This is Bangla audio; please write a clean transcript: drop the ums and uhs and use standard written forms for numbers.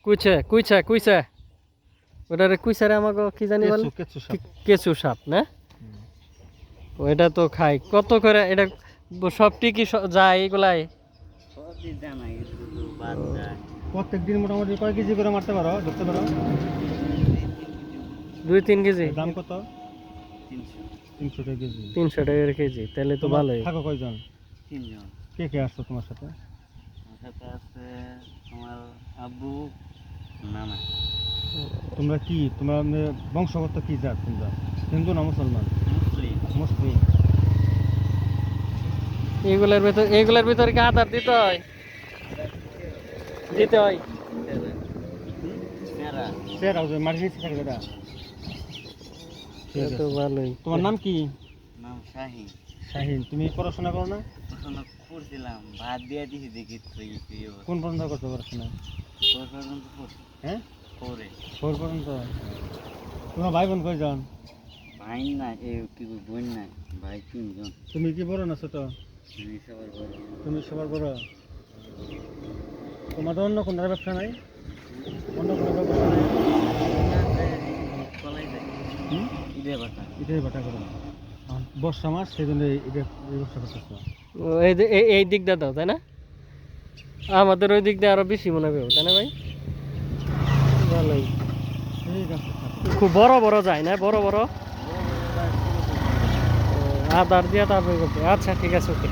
কুইছে কুইছে কুইছে ওটারে কুইছারে আমাকে কি জানি বলে কেঁচু সাপ না ওইটা তো খাই কত করে এটা সবটি কি যায় এগুলাই প্রত্যেক দিন মোটামুটি কয় কেজি করে মারতে পারো ধরতে পারো 2-3 কেজি দাম কত 300 টাকা কেজি 300 টাকা কেজি তাহলে তো ভালোই থাকো কয়জন 3 জন কে কে আসছো তোমার সাথে আমার সাথে আছে আমার আব্বু নানা তোমরা কি তোমরা বংশগত কি জাত তোমরা হিন্দু না মুসলমান মুসলিম মুসলিম এগুলার ভিতর কি আধার দিতে হয় মেরা সেরা ওই মাটির নিচে থাকে এটা তো ভালোই তোমার নাম কি নাম শাহিন শাহিন তুমি পড়াশোনা করো না পড়াশোনা করছিলাম ভাত দিয়ে দিছি দেখি তুই কোন পর্যন্ত করছো পড়াশোনা পর্যন্ত পড়ছি হ্যাঁ পরে 4 পর্যন্ত তোমার ভাই বোন কয়জন ভাই না এ কি বোন নাই ভাই 3 জন তুমি কি বড় না ছোট আমি সবার বড় তুমি সবার বড় তোমাদের অন্য কোনো ব্যবসা নাই অন্য কোনো ব্যবসা নাই কলাই যাই ইদে বাটা এটাই বাটা করো বর্ষা মাস সেই জন্য এটা ব্যবসা করতেছো এই দিকটা দাও তাই না আমাদের ওই দিক দিয়ে আরো বেশি মনে হবে তাই না ভাই ভালোই ঠিক আছে খুব বড় বড় যায় না বড় বড় আদার দিয়ে তারপরে করতে আচ্ছা ঠিক আছে ওকে